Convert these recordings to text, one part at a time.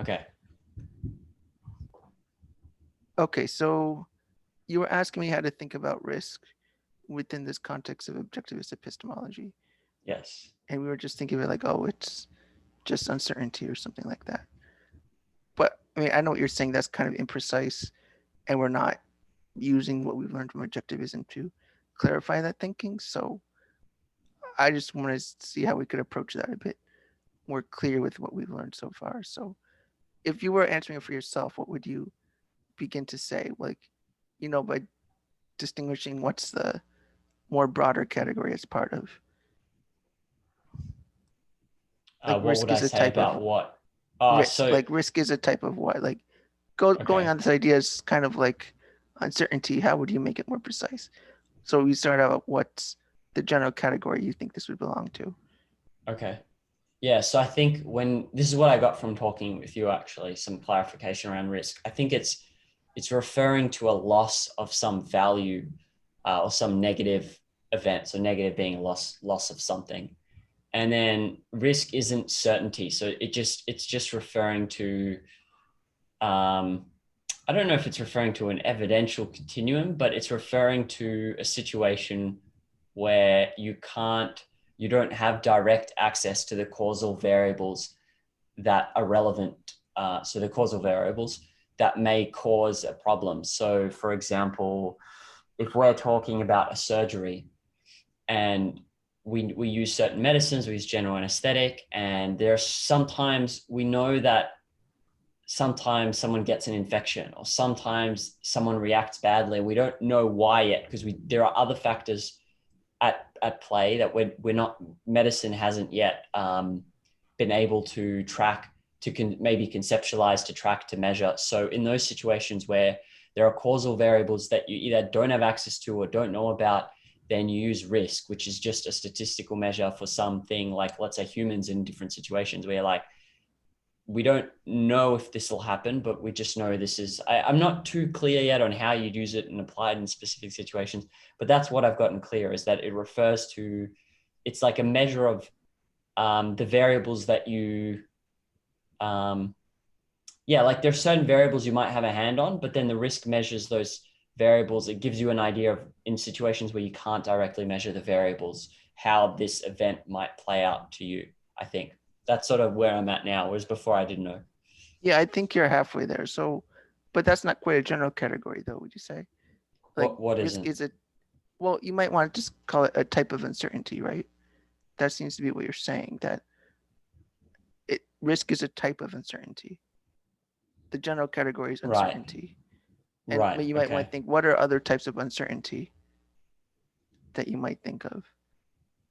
Okay. Okay, so you were asking me how to think about risk within this context of objectivist epistemology. Yes. And we were just thinking of it like, oh, it's just uncertainty or something like that. But I mean, I know what you're saying. That's kind of imprecise, and we're not using what we've learned from objectivism to clarify that thinking. So I just want to see how we could approach that a bit more clear with what we've learned so far. So if you were answering it for yourself, what would you begin to say? Like, by distinguishing what's the more broader category as part of, like, What risk would I is a say type of about what? risk. So Like risk is a type of what? Like going okay. on this idea is kind of like uncertainty. How would you make it more precise? So we start out what's the general category you think this would belong to. Okay. Yeah. So I think when this is what I got from talking with you, actually, some clarification around risk. I think it's referring to a loss of some value or some negative event. So negative being a loss of something. And then risk isn't certainty. So it's just referring to I don't know if it's referring to an evidential continuum, but it's referring to a situation where you don't have direct access to the causal variables that are relevant. So the causal variables that may cause a problem. So for example, if we're talking about a surgery and we use certain medicines, we use general anesthetic, and there's sometimes we know that sometimes someone gets an infection or sometimes someone reacts badly. We don't know why yet because there are other factors at play that we're not, medicine hasn't yet been able to track, maybe conceptualize, to track, to measure. So in those situations where there are causal variables that you either don't have access to or don't know about, then you use risk, which is just a statistical measure for something like, let's say, humans in different situations where like, we don't know if this will happen, but we just know this is, I'm not too clear yet on how you'd use it and apply it in specific situations, but that's what I've gotten clear, is that it refers to, it's like a measure of the variables that you, like there's certain variables you might have a hand on, but then the risk measures those variables. It gives you an idea of, in situations where you can't directly measure the variables, how this event might play out to you, I think. That's sort of where I'm at now, whereas before I didn't know. Yeah, I think you're halfway there. So, but that's not quite a general category, though. Would you say? Like What risk isn't? is a, well, you might want to just call it a type of uncertainty, right? That seems to be what you're saying. That risk is a type of uncertainty. The general category is Right. uncertainty, and Right. you might want Okay. to think, what are other types of uncertainty that you might think of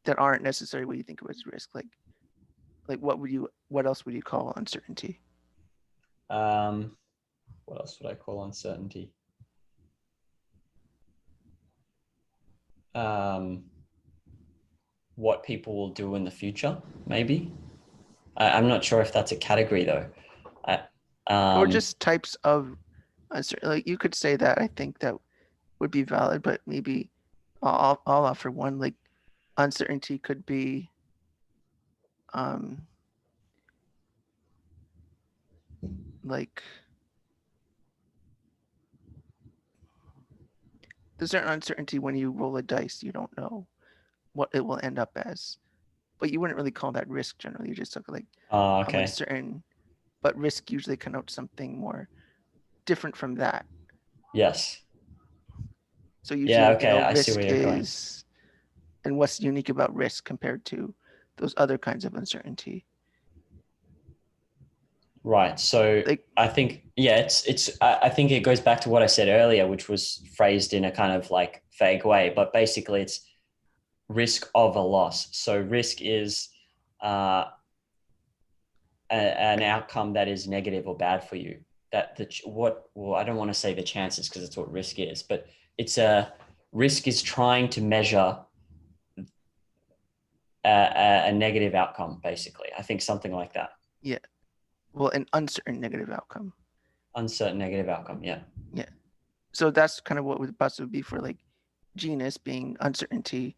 that aren't necessarily what you think of as risk? Like what else would you call uncertainty? Um, what else would I call uncertainty? Um, what people will do in the future, maybe. I'm not sure if that's a category though. I, Or um, just types of uncertainty. Like you could say that. I think that would be valid, but maybe I'll offer one. Like uncertainty could be um like there's certain uncertainty when you roll a dice, you don't know what it will end up as. But you wouldn't really call that risk generally. You just look like I'm okay. uncertain, but risk usually connotes something more different from that. Yes. So Yeah. usually, Okay. I see risk where you're going. is, and what's unique about risk compared to those other kinds of uncertainty. Right. So Like, I think, yeah, I think it goes back to what I said earlier, which was phrased in a kind of like vague way, but basically it's risk of a loss. So risk is uh, an outcome that is negative or bad for you. That well, I don't want to say the chances because that's what risk is, but it's a risk is trying to measure a negative outcome, basically. I think something like that. yeah, well, an uncertain negative outcome. Uncertain negative outcome. Yeah. Yeah. So that's kind of what the possible would be for like genus being uncertainty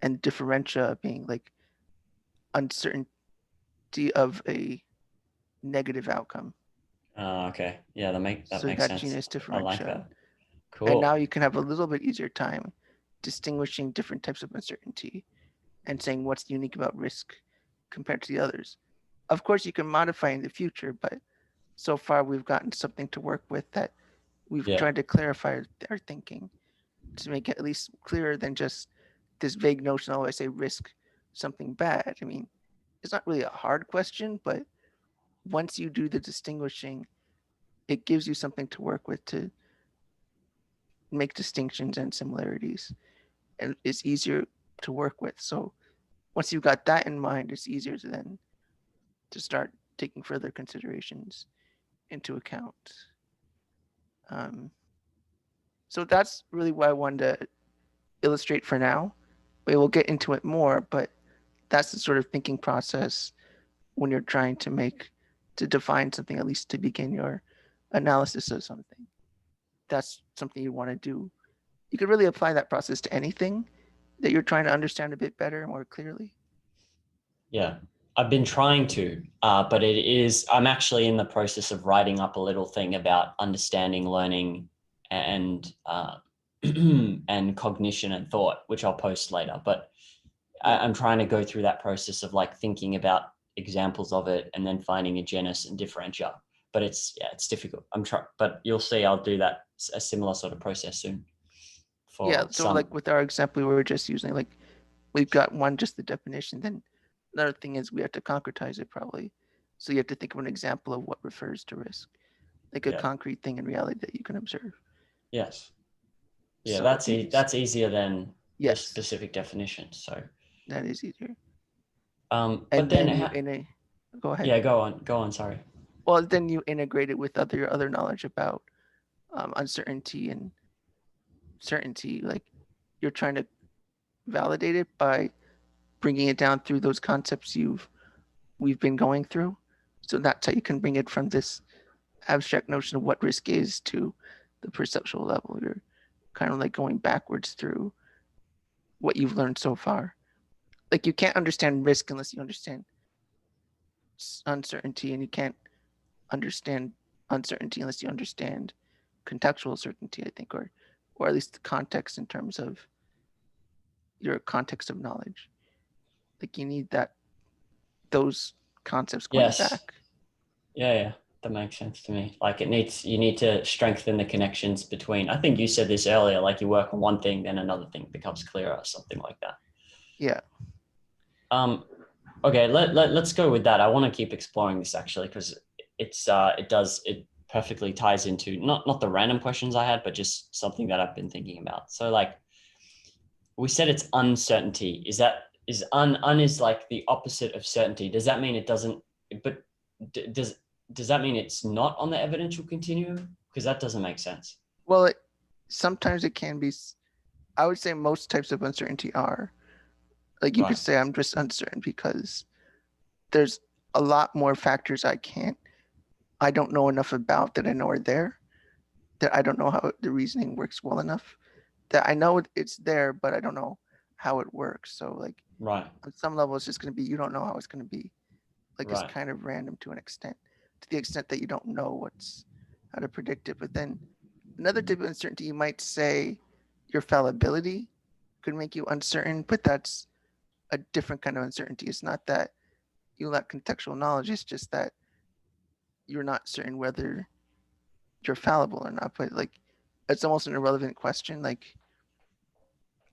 and differentia being like uncertainty of a negative outcome. Okay. Yeah, that So makes that sense. genus I like differential. that. And now Cool. you can have a little bit easier time distinguishing different types of uncertainty and saying what's unique about risk compared to the others. Of course, you can modify in the future, but so far we've gotten something to work with that we've Yeah. tried to clarify our thinking to make it at least clearer than just this vague notion, oh, I say risk something bad. I mean, it's not really a hard question, but once you do the distinguishing, it gives you something to work with to make distinctions and similarities, and it's easier to work with. So once you've got that in mind, it's easier to then to start taking further considerations into account. Um, so that's really what I wanted to illustrate for now. We will get into it more, but that's the sort of thinking process when you're trying to define something, at least to begin your analysis of something. That's something you want to do. You could really apply that process to anything that you're trying to understand a bit better, more clearly. Yeah. I've been trying to, but I'm actually in the process of writing up a little thing about understanding, learning, and and cognition and thought, which I'll post later. But Yeah. I'm trying to go through that process of like thinking about examples of it and then finding a genus and differential. But it's difficult. But you'll see, I'll do that a similar sort of process soon Yeah. for So some. like with our example, we were just using like we've got one just the definition. Then another thing is we have to concretize it probably. So you have to think of an example of what refers to risk, like a Yeah. concrete thing in reality that you can observe. Yes. Yeah, So that's easier than the yes, specific definition. So, that is easier. but And then, then you in a go ahead. yeah, go on. Sorry. Well, then you integrate it with other knowledge about uncertainty and certainty. Like you're trying to validate it by bringing it down through those concepts we've been going through. So that's how you can bring it from this abstract notion of what risk is to the perceptual level. You're kind of like going backwards through what you've learned so far. Like you can't understand risk unless you understand uncertainty, and you can't understand uncertainty unless you understand contextual certainty, I think, or at least the context in terms of your context of knowledge. Like you need those concepts going Yes. back. Yeah. That makes sense to me. Like you need to strengthen the connections between, I think you said this earlier, like you work on one thing, then another thing becomes clearer, something like that. Yeah. Um, okay, let's go with that. I want to keep exploring this actually, because it perfectly ties into not the random questions I had, but just something that I've been thinking about. So like we said it's uncertainty. Un is like the opposite of certainty? Does that mean it doesn't, but does that mean it's not on the evidential continuum? Because that doesn't make sense. Well, sometimes it can be. I would say most types of uncertainty are. Like you could Right. say I'm just uncertain because there's a lot more factors I don't know enough about that I know are there, that I don't know how the reasoning works well enough, that I know it's there, but I don't know how it works. So like Right. on some level, it's just going to be, you don't know how it's going to be. Like it's Right. kind of random to an extent, to the extent that you don't know how to predict it. But then another type of uncertainty, you might say your fallibility could make you uncertain, but that's a different kind of uncertainty. It's not that you lack contextual knowledge, it's just that you're not certain whether you're fallible or not. But like, it's almost an irrelevant question. Like,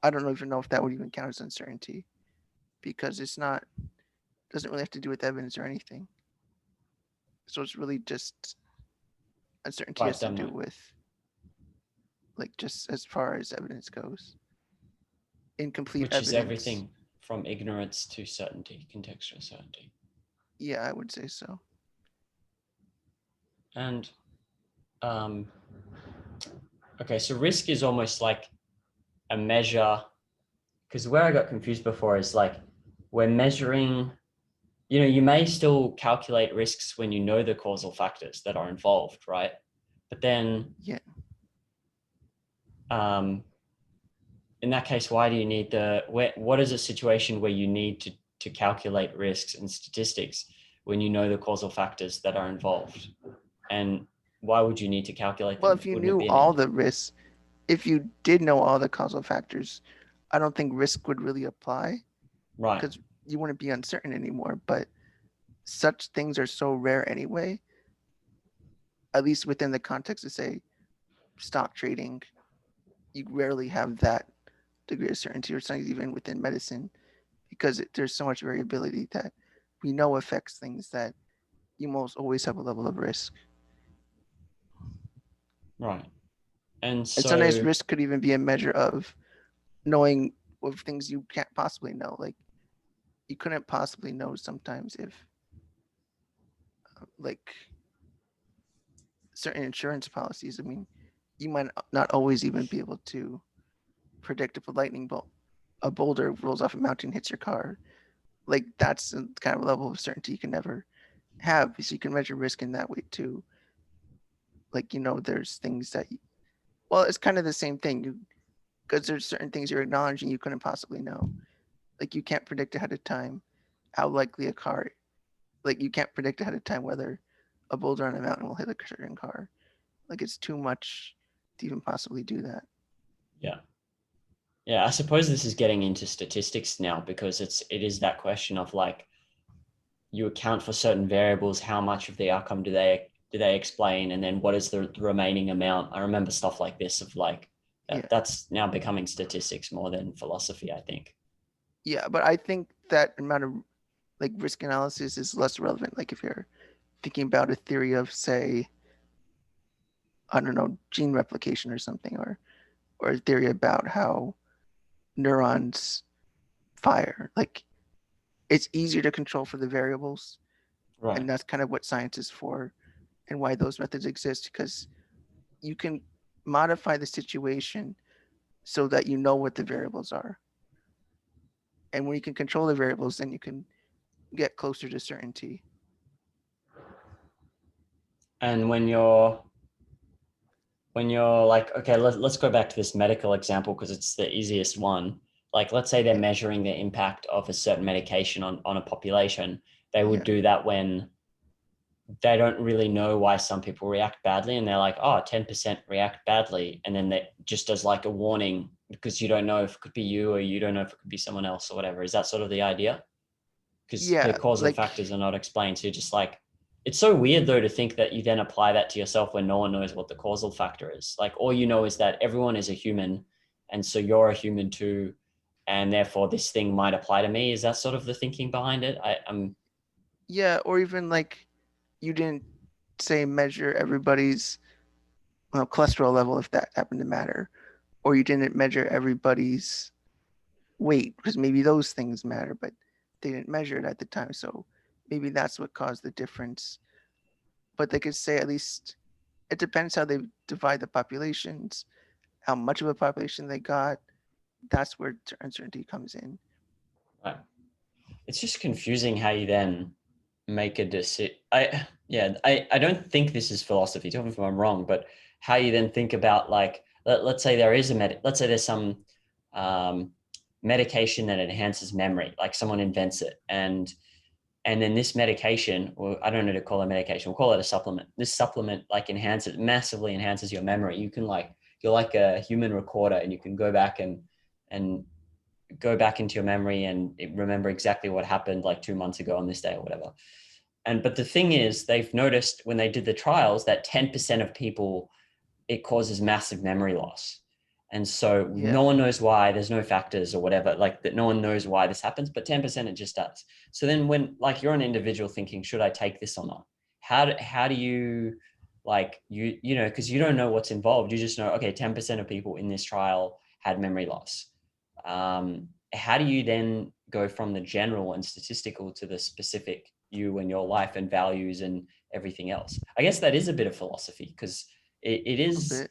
I don't even know if that would even count as uncertainty because it's not, doesn't really have to do with evidence or anything. So it's really just uncertainty Right. has to do with like just as far as evidence goes, incomplete Which is evidence. everything from ignorance to certainty, contextual certainty. Yeah, I would say so. And um, okay, so risk is almost like a measure, because where I got confused before is like we're measuring, you may still calculate risks when you know the causal factors that are involved, right? But then Yeah. um, in that case, why do you need what is a situation where you need to calculate risks and statistics? when you know the causal factors that are involved? And why would you need to calculate Well, them? if you Wouldn't it knew be an all easy? the risks, if you did know all the causal factors, I don't think risk would really apply Right, because you wouldn't be uncertain anymore. But such things are so rare anyway, at least within the context of, say, stock trading, you rarely have that degree of certainty, or something even within medicine, because there's so much variability that we know affects things that you most always have a level of risk. right. And And sometimes so, risk could even be a measure of knowing of things you can't possibly know. Like you couldn't possibly know sometimes if like certain insurance policies. I mean, you might not always even be able to predict if a boulder rolls off a mountain and hits your car. Like that's a kind of level of certainty you can never have. So you can measure risk in that way too. Like there's things that well, it's kind of the same thing. Because there's certain things you're acknowledging you couldn't possibly know. Like you can't predict ahead of time how likely a car. Like you can't predict ahead of time whether a boulder on a mountain will hit a certain car. Like it's too much to even possibly do that. yeah. Yeah, I suppose this is getting into statistics now because it is that question of like you account for certain variables, how much of the outcome do they explain, and then what is the remaining amount? I remember stuff like this of like Yeah. that's now becoming statistics more than philosophy, I think. Yeah, but I think that amount of like risk analysis is less relevant. Like if you're thinking about a theory of, say, I don't know, gene replication or something, or a theory about how neurons fire. Like it's easier to control for the variables, Right. and that's kind of what science is for, and why those methods exist, because you can modify the situation so that you know what the variables are. And when you can control the variables, then you can get closer to certainty. And when you're like, okay, let's go back to this medical example because it's the easiest one. Like, let's say they're Yeah. measuring the impact of a certain medication on a population. They would Yeah. do that when they don't really know why some people react badly. And they're like, oh, 10% react badly. And then they just as like a warning because you don't know if it could be you or you don't know if it could be someone else or whatever. Is that sort of the idea? Because the Yeah. causal Like, factors are not explained. So you're just like, it's so weird though to think that you then apply that to yourself when no one knows what the causal factor is. Like all you know is that everyone is a human, and so you're a human too, and therefore this thing might apply to me. Is that sort of the thinking behind it? I'm yeah. Or even like you didn't, say, measure everybody's cholesterol level if that happened to matter, or you didn't measure everybody's weight because maybe those things matter, but they didn't measure it at the time. So maybe that's what caused the difference. But they could say at least it depends how they divide the populations, how much of a population they got. That's where uncertainty comes in. right. It's just confusing how you then make a decision. I don't think this is philosophy. Tell me if I'm wrong, but how you then think about like let's say there is let's say there's some um, medication that enhances memory, like someone invents it, and then this medication, or I don't know to call it medication, we'll call it a supplement. This supplement like massively enhances your memory. You can like you're like a human recorder, and you can and go back into your memory and remember exactly what happened like 2 months ago on this day or whatever. And but the thing is, they've noticed when they did the trials that 10% of people it causes massive memory loss. And so no Yeah. one knows why, there's no factors or whatever, like that no one knows why this happens, but 10% it just does. So then when like you're an individual thinking, should I take this or not? How do you like because you don't know what's involved. You just know, okay, 10% of people in this trial had memory loss. How do you then go from the general and statistical to the specific you and your life and values and everything else? I guess that is a bit of philosophy because it A is bit.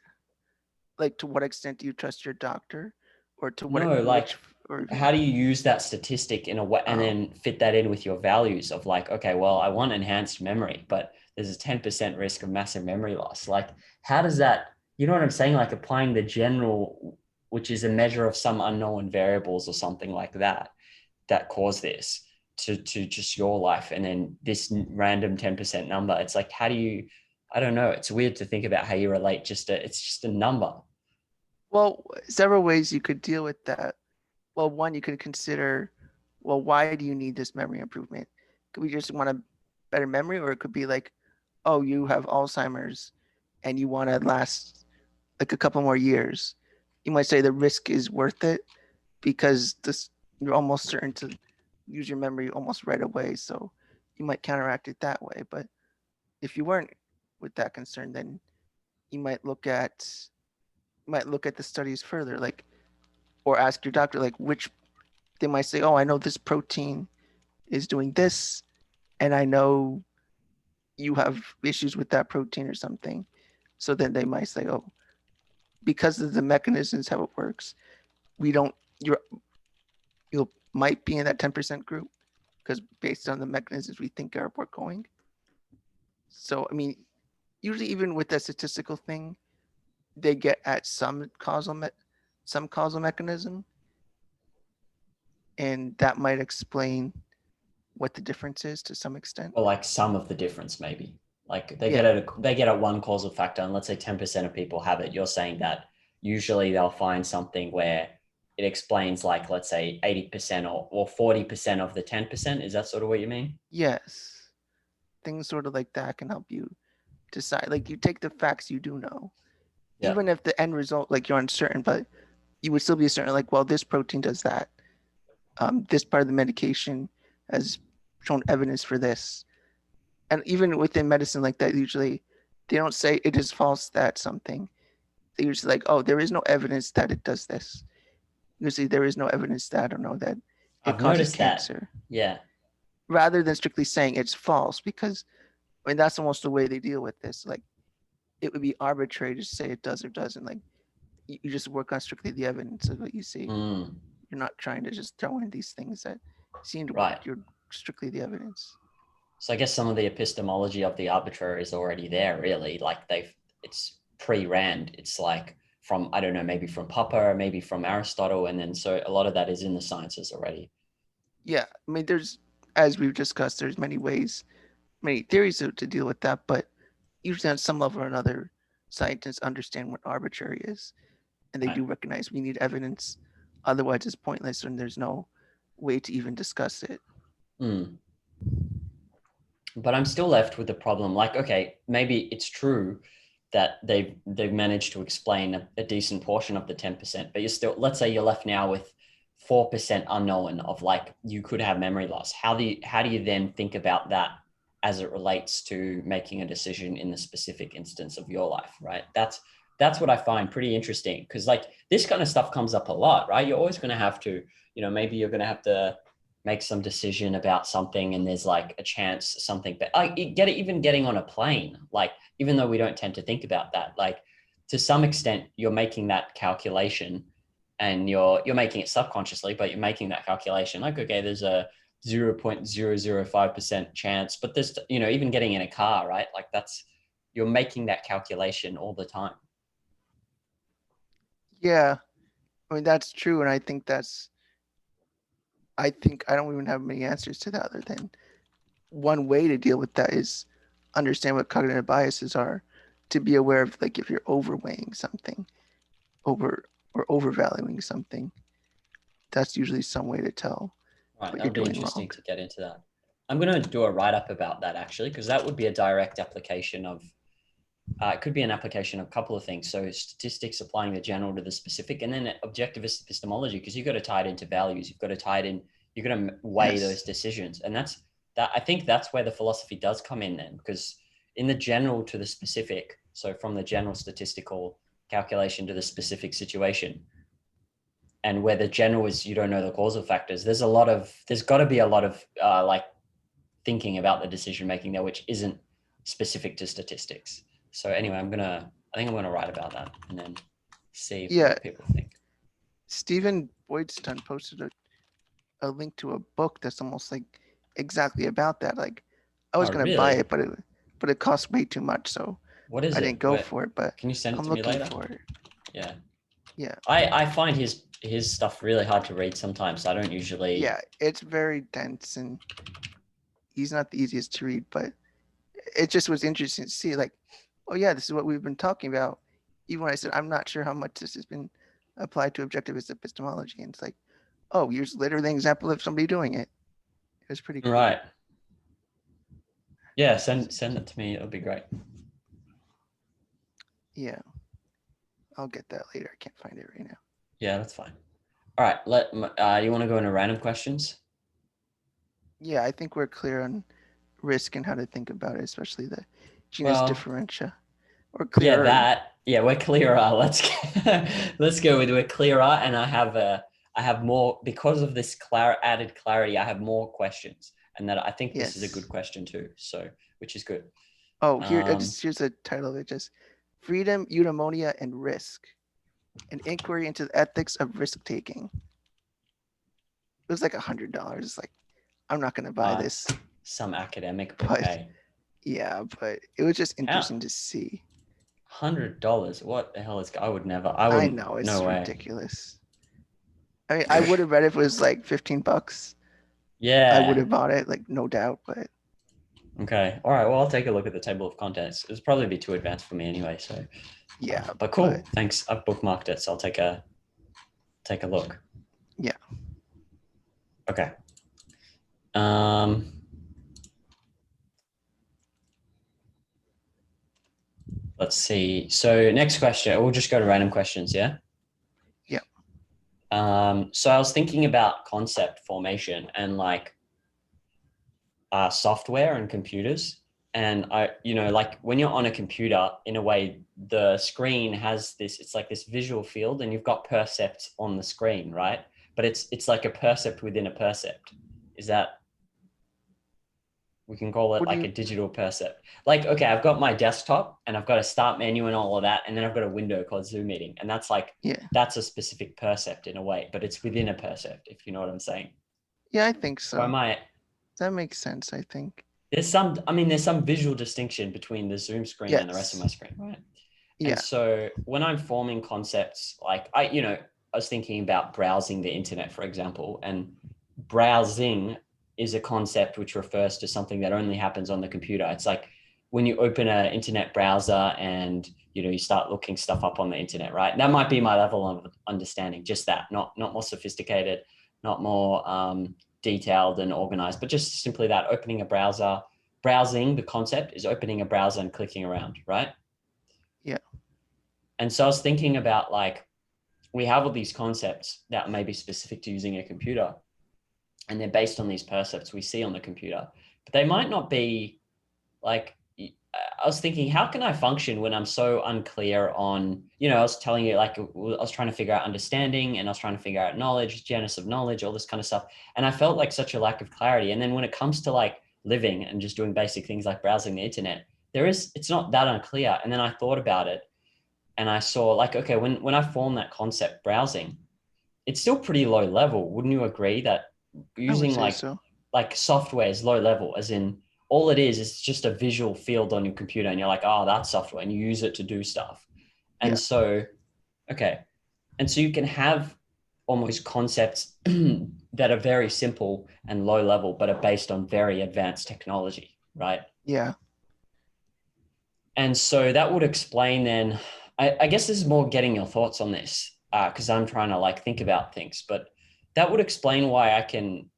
Like, to what extent do you trust your doctor, or to what no like which, or how even do you use that statistic in a way and oh then fit that in with your values of like, okay, well, I want enhanced memory, but there's a 10% risk of massive memory loss. Like, how does that, you know what I'm saying? Like applying the general, which is a measure of some unknown variables or something like that, that cause this to just your life, and then this random 10% number. It's like, how do you, I don't know. It's weird to think about how you relate it's just a number. Well, several ways you could deal with that. Well, one, you could consider, well, why do you need this memory improvement? Could we just want a better memory, or it could be like, oh, you have Alzheimer's and you want to last like a couple more years. You might say the risk is worth it because you're almost certain to use your memory almost right away. So you might counteract it that way. But if you weren't with that concern, then you might look at the studies further, like, or ask your doctor, like, which they might say, oh, I know this protein is doing this, and I know you have issues with that protein or something. So then they might say, oh, because of the mechanisms how it works, we don't you might be in that 10% group because based on the mechanisms we think are going. So I mean, usually even with that statistical thing, they get at some causal mechanism, and that might explain what the difference is to some extent. Or like some of the difference, maybe. Like they Yeah. get at one causal factor, and let's say 10% of people have it. You're saying that usually they'll find something where it explains, like, let's say 80% or 40% of the 10%. Is that sort of what you mean? Yes. Things sort of like that can help you decide. Like you take the facts you do know, Yeah. even if the end result, like you're uncertain, but you would still be certain, like, well, this protein does that. This part of the medication has shown evidence for this. And even within medicine like that, usually they don't say it is false that something. They usually like, oh, there is no evidence that it does this. Usually there is no evidence that, I don't know, that it I've causes noticed that. cancer. Yeah. Rather than strictly saying it's false, because I mean that's almost the way they deal with this. Like it would be arbitrary to say it does or doesn't. Like you just work on strictly the evidence of what you see. Mm, You're not trying to just throw in these things that seem to right. work. You're strictly the evidence. So I guess some of the epistemology of the arbitrary is already there, really. Like it's pre-Rand. It's like from, I don't know, maybe from Popper, maybe from Aristotle. And then so a lot of that is in the sciences already. Yeah, I mean, there's, as we've discussed, there's many ways, many theories to deal with that, but usually on some level or another, scientists understand what arbitrary is, and they Right. do recognize we need evidence. Otherwise, it's pointless, and there's no way to even discuss it. Mm. But I'm still left with the problem. Like, okay, maybe it's true that they've managed to explain a decent portion of the 10%, but you're still, let's say you're left now with 4% unknown of, like, you could have memory loss. How do you then think about that as it relates to making a decision in the specific instance of your life, right? That's what I find pretty interesting, because like this kind of stuff comes up a lot, right? You're always going to have to, maybe you're going to have to make some decision about something, and there's like a chance something, but even getting on a plane, like, even though we don't tend to think about that, like to some extent you're making that calculation, and you're making it subconsciously, but you're making that calculation like, okay, there's a 0.005% chance, but there's, even getting in a car, right? Like you're making that calculation all the time. Yeah, I mean that's true, and I think I don't even have many answers to that other than one way to deal with that is understand what cognitive biases are, to be aware of, like, if you're overweighing something, or overvaluing something. That's usually some way to tell Right, what that you're would be doing wrong. interesting to get into that. I'm going to do a write-up about that, actually, because that would be a direct application of, it could be an application of a couple of things. So statistics applying the general to the specific, and then objectivist epistemology, because you've got to tie it into values. You've got to tie it in, you've got to weigh Yes. those decisions. And I think that's where the philosophy does come in then, because in the general to the specific, so from the general statistical calculation to the specific situation, and where the general is, you don't know the causal factors, there's got to be a lot of like thinking about the decision making there, which isn't specific to statistics. So anyway, I think I'm gonna write about that and then see Yeah, what people think. Stephen Boydstun posted a link to a book that's almost like exactly about that. Like I was Oh, gonna buy really? it, but it costs way too much, so What is I it? didn't go for it. But Can you send it I'm to me looking later? for it. Yeah. Yeah. I find his his stuff really hard to read sometimes. I don't usually. Yeah, it's very dense and he's not the easiest to read, but it just was interesting to see like, oh yeah, this is what we've been talking about. Even when I said I'm not sure how much this has been applied to objectivist epistemology, and it's like, oh, here's literally an example of somebody doing it. It was pretty cool. Right. Yeah, send it to me. It'll be great. Yeah, I'll get that later. I can't find it right now. Yeah, that's fine. All right. You want to go into random questions? Yeah, I think we're clear on risk and how to think about it, especially the genus differentia. Or clearer. We're clearer. Let's go with we're clearer, and I have more because of this added clarity. I have more questions, and that I think this is a good question too. So, which is good. Oh, here's the title of it: just freedom, eudaimonia, and risk, an inquiry into the ethics of risk taking. It was like $100. It's like, I'm not going to buy this. Some academic book, hey. Yeah, but it was just interesting to see. $100. What the hell is? I would never. I know it's ridiculous. I mean, I would have read it if it was like $15. Yeah, I would have bought it, like no doubt. But okay, all right. Well, I'll take a look at the table of contents. It'll probably be too advanced for me anyway. So yeah, but cool. Thanks. I've bookmarked it, so I'll take a look. Yeah. Okay. Let's see. So next question, we'll just go to random questions. Yeah. Yeah. So I was thinking about concept formation and like software and computers. And like when you're on a computer, in a way, the screen has it's like this visual field and you've got percepts on the screen, right? But it's like a percept within a percept. Is that, we can call it like a digital percept. Like, okay, I've got my desktop and I've got a start menu and all of that. And then I've got a window called Zoom meeting. And that's like, that's a specific percept in a way, but it's within a percept, if you know what I'm saying. Yeah, I think so. So that makes sense, I think. There's some visual distinction between the Zoom screen and the rest of my screen, right? Yeah. And so when I'm forming concepts, like I was thinking about browsing the internet, for example, and browsing is a concept which refers to something that only happens on the computer. It's like when you open an internet browser and you start looking stuff up on the internet, right? That might be my level of understanding, just that, not more sophisticated, not more detailed and organized, but just simply that, opening a browser. Browsing, the concept is opening a browser and clicking around, right? Yeah. And so I was thinking about, like, we have all these concepts that may be specific to using a computer, and they're based on these percepts we see on the computer, but they might not be like, I was thinking, how can I function when I'm so unclear on, I was telling you, like, I was trying to figure out understanding and I was trying to figure out knowledge, genus of knowledge, all this kind of stuff. And I felt like such a lack of clarity. And then when it comes to like living and just doing basic things like browsing the internet, it's not that unclear. And then I thought about it and I saw, like, okay, when I formed that concept, browsing, it's still pretty low level. Wouldn't you agree that using like software is low level, as in all it is just a visual field on your computer and you're like, oh, that's software, and you use it to do stuff. And so, okay. And so you can have almost concepts that are very simple and low level, but are based on very advanced technology, right? Yeah. And so that would explain then, I guess this is more getting your thoughts on this, because I'm trying to like think about things, but that would explain why I can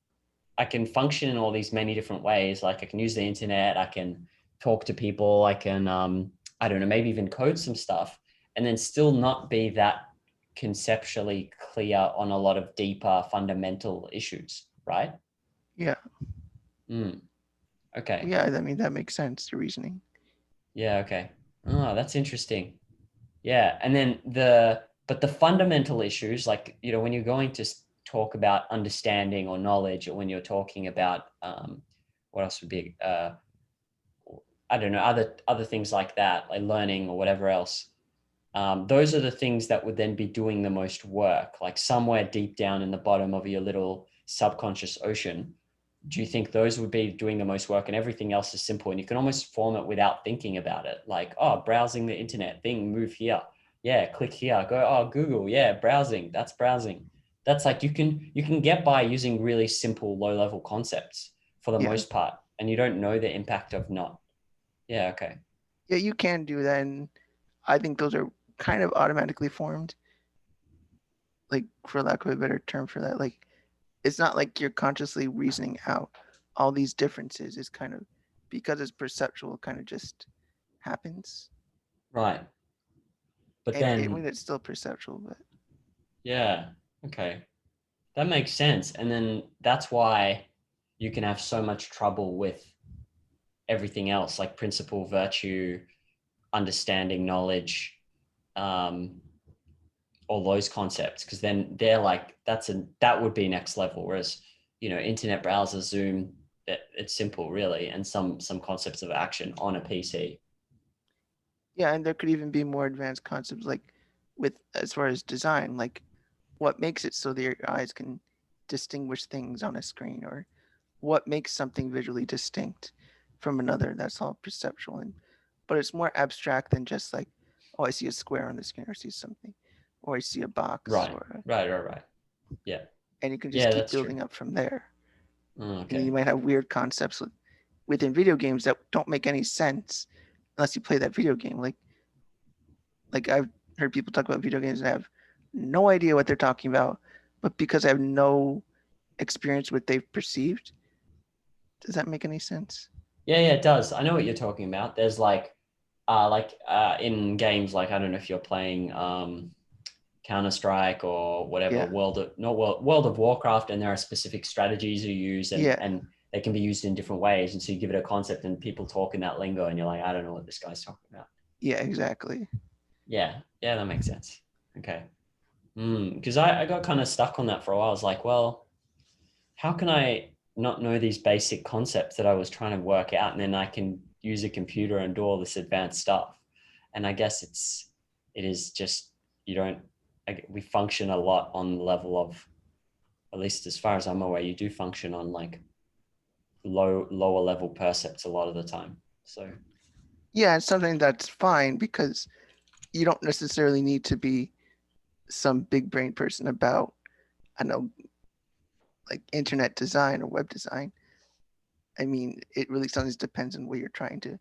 function in all these many different ways. Like I can use the internet, I can talk to people, I can, I don't know, maybe even code some stuff, and then still not be that conceptually clear on a lot of deeper fundamental issues, right? Yeah. Okay. Yeah, I mean, that makes sense, the reasoning. Yeah, okay. Oh, that's interesting. Yeah, and then but the fundamental issues, like, when you're going to talk about understanding or knowledge, or when you're talking about what else would be I don't know, other things like that, like learning or whatever else, those are the things that would then be doing the most work, like somewhere deep down in the bottom of your little subconscious ocean. Do you think those would be doing the most work and everything else is simple and you can almost form it without thinking about it? Like, oh, browsing the internet thing, move here. Yeah, click here. Go, oh, Google. Yeah, browsing. That's browsing. That's like you can get by using really simple low level concepts for the Yeah. most part, and you don't know the impact of not. Yeah, okay. Yeah, you can do that. And I think those are kind of automatically formed, like for lack of a better term for that. Like it's not like you're consciously reasoning out all these differences. It's kind of because it's perceptual, kind of just happens. Right. But And I then mean, it's still perceptual, but yeah, okay. That makes sense. And then that's why you can have so much trouble with everything else, like principle, virtue, understanding, knowledge, um, all those concepts, because then they're like that would be next level. Whereas, internet browser, Zoom, it's simple really, and some concepts of action on a PC. yeah, and there could even be more advanced concepts like with as far as design, like what makes it so that your eyes can distinguish things on a screen, or what makes something visually distinct from another. That's all perceptual, and but it's more abstract than just like, oh, I see a square on the screen, or I see something, or I see a box, Right, or right. Yeah, and you can just yeah, keep that's true. building up from there. And then you Okay. might have weird concepts within video games that don't make any sense unless you play that video game. Like I've heard people talk about video games and I have no idea what they're talking about, but because I have no experience with what they've perceived, does that make any sense? Yeah, it does. I know what you're talking about. There's in games, like I don't know if you're playing Counter Strike or whatever, Yeah. World of Warcraft, and there are specific strategies you use, and Yeah. and they can be used in different ways. And so you give it a concept, and people talk in that lingo, and you're like, I don't know what this guy's talking about. Yeah, exactly. Yeah, that makes sense. Okay. Because I got kind of stuck on that for a while. I was like, well, how can I not know these basic concepts that I was trying to work out, and then I can use a computer and do all this advanced stuff? And I guess it is just you don't. We function a lot on the level of, at least as far as I'm aware, you do function on like lower level percepts a lot of the time. So Yeah, it's something that's fine because you don't necessarily need to be some big brain person about, I know, like internet design or web design. I mean, it really sometimes depends on what you're trying to right,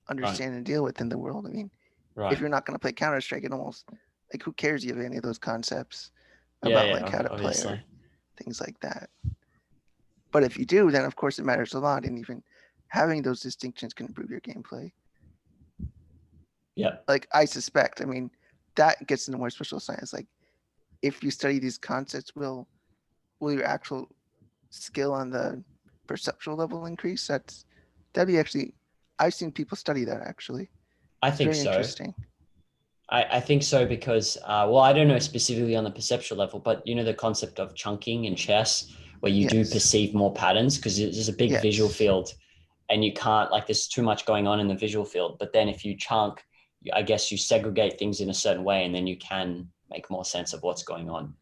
understand and deal with in the world. I mean, if right, you're not going to play Counter Strike, it almost like who cares you have any of those concepts about like yeah, how to play or obviously, things like that. But if you do, then of course it matters a lot, and even having those distinctions can improve your gameplay. yeah. Like I suspect, I mean, that gets into more special science. Like if you study these concepts, will your actual skill on the perceptual level increase? That'd be actually, I've seen people study that actually. I It's think very so. interesting. I think so because, well, I don't know specifically on the perceptual level, but the concept of chunking in chess, where you do Yes. perceive more patterns because there's a big visual Yes. field, and you can't, like, there's too much going on in the visual field. But then if you chunk, I guess you segregate things in a certain way, and then you can make more sense of what's going on.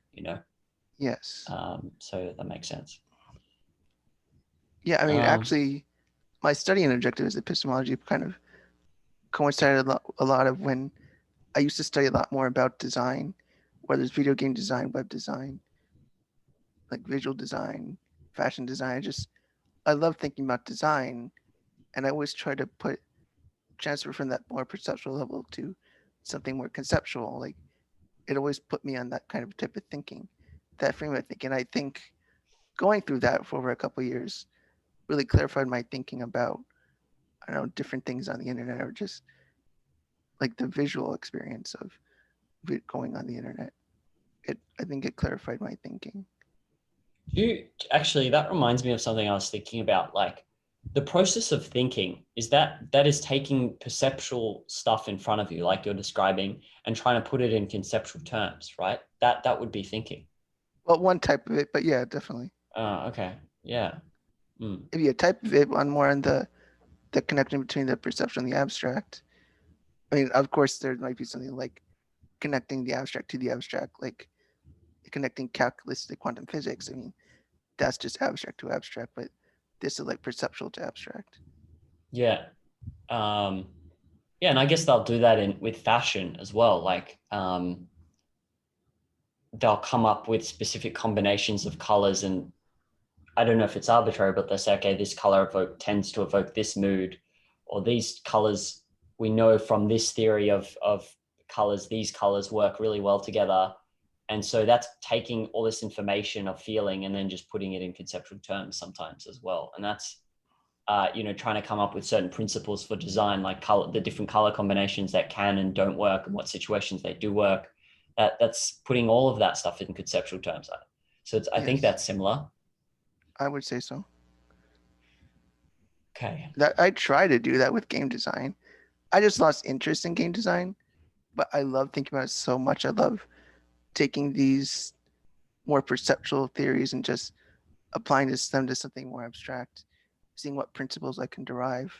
Yes. So that makes sense. Yeah, I mean, Um, actually, my study and objective as epistemology kind of coincided a lot of when I used to study a lot more about design, whether it's video game design, web design, like visual design, fashion design. I love thinking about design, and I always try to transfer from that more perceptual level to something more conceptual. Like it always put me on that kind of type of thinking, that frame of thinking. I think going through that for over a couple of years really clarified my thinking about, I don't know, different things on the internet, or just like the visual experience of it going on the internet. I think it clarified my thinking. You actually, that reminds me of something I was thinking about. Like the process of thinking that is taking perceptual stuff in front of you, like you're describing, and trying to put it in conceptual terms, right? That would be thinking. Well, one type of it, but yeah, definitely. Okay. Yeah. Mm. Maybe a type of it on more on the connection between the perception and the abstract. I mean, of course, there might be something like connecting the abstract to the abstract, like connecting calculus to quantum physics. I mean, that's just abstract to abstract, but this is like perceptual to abstract. Yeah. Um, Yeah, and I guess they'll do that with fashion as well. Like they'll come up with specific combinations of colors, and I don't know if it's arbitrary, but they say, okay, this color tends to evoke this mood, or these colors we know from this theory of colors, these colors work really well together. And so that's taking all this information of feeling and then just putting it in conceptual terms sometimes as well. And that's trying to come up with certain principles for design, like color, the different color combinations that can and don't work, and what situations they do work. That's putting all of that stuff in conceptual terms. So I think Yes, that's similar. I would say so. Okay. That I try to do that with game design. I just lost interest in game design, but I love thinking about it so much. I love taking these more perceptual theories and just applying them to something more abstract, seeing what principles I can derive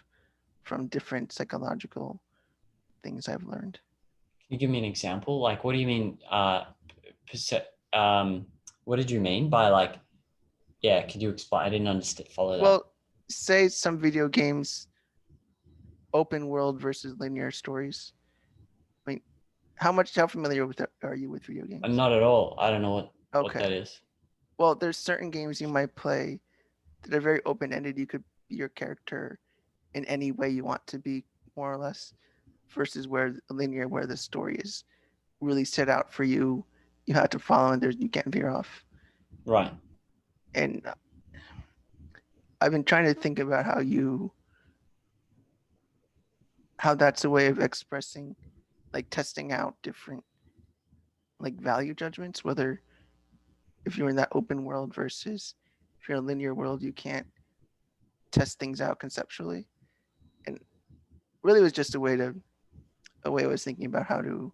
from different psychological things I've learned. Can you give me an example? Like, what do you mean? Um, what did you mean by like? Yeah, could you explain? I didn't understand. Follow that. Well, say some video games, open world versus linear stories. I mean, how familiar are you with video games? Not at all. I don't know what that Okay. is. Well, there's certain games you might play that are very open ended. You could be your character in any way you want to be, more or less, versus where linear, where the story is really set out for you. You have to follow, and you can't veer off. Right. And I've been trying to think about how that's a way of expressing, like testing out different like value judgments. Whether if you're in that open world versus if you're in a linear world, you can't test things out conceptually. And really, it was just a way I was thinking about how to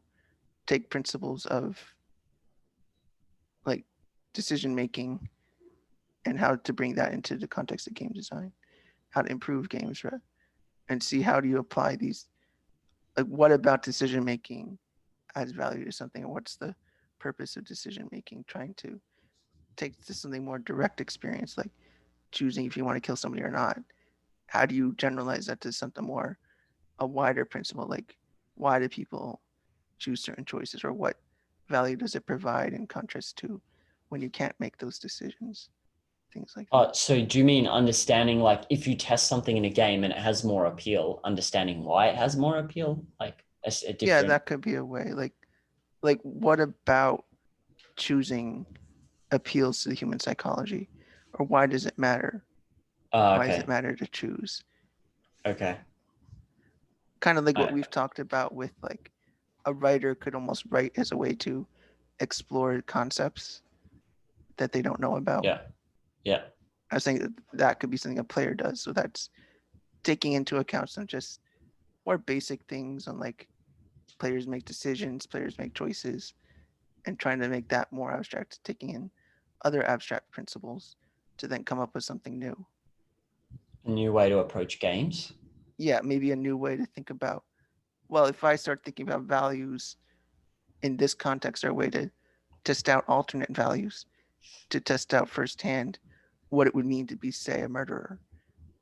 take principles of like decision making and how to bring that into the context of game design, how to improve games, right? And see how do you apply these, like what about decision making adds value to something, and what's the purpose of decision making, trying to take to something more direct experience, like choosing if you want to kill somebody or not. How do you generalize that to something more, a wider principle, like why do people choose certain choices, or what value does it provide in contrast to when you can't make those decisions, things like that. So do you mean understanding, like, if you test something in a game and it has more appeal, understanding why it has more appeal, like a Yeah, different. that could be a way. Like what about choosing appeals to the human psychology, or why does it matter? Why does it Okay. matter to choose? Okay. Kind of like what I, we've talked about with like a writer could almost write as a way to explore concepts that they don't know about. yeah. Yeah. I was saying that could be something a player does. So that's taking into account some just more basic things on like players make decisions, players make choices, and trying to make that more abstract, taking in other abstract principles to then come up with something new. A new way to approach games. Yeah, maybe a new way to think about, well, if I start thinking about values in this context, or a way to test out alternate values, to test out firsthand what it would mean to be, say, a murderer.